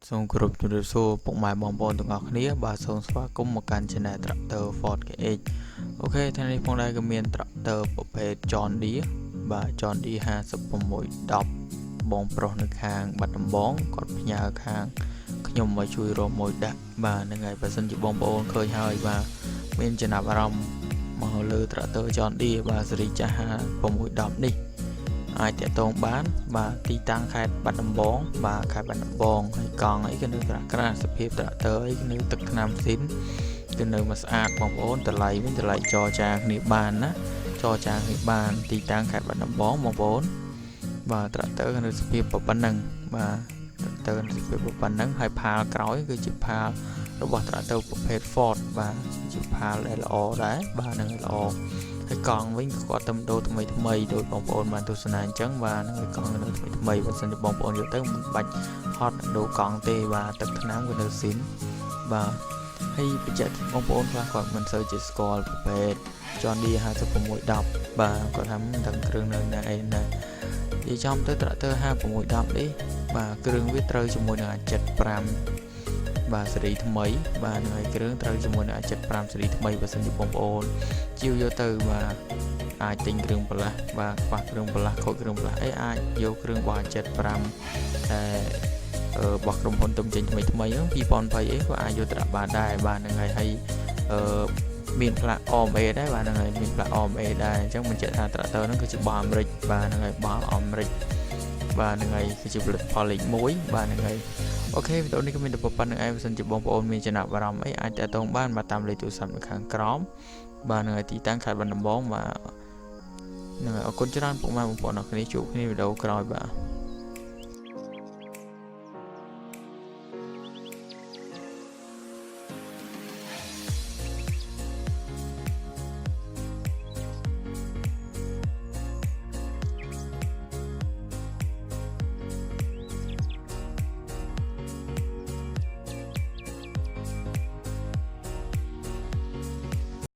សូមគោរពជំរាបសួរពុកម៉ែបងប្អូនទាំងអស់គ្នាបាទសូមស្វាគមន៍មកកាន់ Channel Tractor FordKH អូខេថ្ងៃនេះផងដែរក៏មាន Tractor ប្រភេទ John Deere បាទ John Deere 5610បងប្រុសនៅខាងបាត់ដំបងគាត់ផ្ញើខាងខ្ញុំមកជួយរកមួយដាក់បាទហ្នឹងហើយបើសិនជាបងប្អូនឃើញហើយបាទមានចំណាប់អារម្មណ៍មកលើ Tractor John Deere បាទស៊េរីចាស់5610នេះអាចតាក់ទងបានបាទទីតាំងខេត្តបាត់ដំបងបាទខេត្តបាត់ដំបងហើយកង់អីក៏នៅក្រាស់សភាពត្រាក់ទ័រអីក៏នៅទឹកថ្នាំស៊ីនគឺនៅមកស្អាតបងប្អូនតម្លៃវិញតម្លៃចរចាគ្នាបានណាចរចាគ្នាបានទីតាំងខេត្តបាត់ដំបងបងប្អូនបាទត្រាក់ទ័រក៏នៅសភាពប៉ុណ្ណឹងបាទត្រាក់ទ័រនៅសភាពប៉ុណ្ណឹងហើយផាលក្រោយគឺជាផាលរបស់ត្រាក់ទ័រប្រភេទ Ford បាទជាផាលដែលល្អដែរបាទនឹងល្អហើយកង់វិញគាត់តែដូរថ្មីដោយបងប្អូនបានទស្សនាអញ្ចឹងបាទនឹងកង់នៅថ្មីបើសិនជាបងប្អូនយកទៅមិនបាច់ហត់ដូរកង់ទេបាទទឹកថ្នាំវានៅស៊ីនបាទហើយបញ្ជាក់បងប្អូនខ្លះគាត់មិនសូវជាស្គាល់ប្រភេទ John Deere 5610បាទគាត់ថាមិនដឹងគ្រឿងនៅណាអីណានិយាយចំទៅ Tractor 5610នេះបាទគ្រឿងវាត្រូវជាមួយនឹង75បាទស៊េរីថ្មីបាទនឹងឲ្យគ្រឿងត្រូវជាមួយនឹង75ស៊េរីថ្មីបើសិនជាបងប្អូនជាវយកទៅបាទអាចទិញគ្រឿងបន្លាស់បាទខ្វះគ្រឿងបន្លាស់ខូចគ្រឿងបន្លាស់អីអាចយកគ្រឿងរបស់75តែរបស់ក្រុមហ៊ុនទុំចេញថ្មីហ្នឹង2020អីក៏អាចយកត្រាក់បានដែរបាទនឹងហើយមានផ្លាក OMA ដែរបាទនឹងហើយមានផ្លាក OMA ដែរអញ្ចឹងបញ្ជាក់ថា Tractor ហ្នឹងគឺជារបស់អាមេរិកបាទនឹងហើយរបស់អាមេរិកបាទនឹងហើយគឺជាផលិតផលលេខ1បាទនឹងហើយអូខេវីដេអូនេះក៏មានតែប៉ុណ្្នឹងឯងបើសិនជាបងប្អូនមានចំណាប់អារម្មណ៍អីអាចតាក់ទងបានបាទតាមលេខទូរស័ព្ទនៅខាងក្រោមបាទនឹងហើយទីតាំងខេត្តបាត់ដំបងបាទនឹងហើយអរគុណច្រើនពុកម៉ែបងប្អូនអរគ្នាជួបគ្នាវីដេអូក្រោយបាទ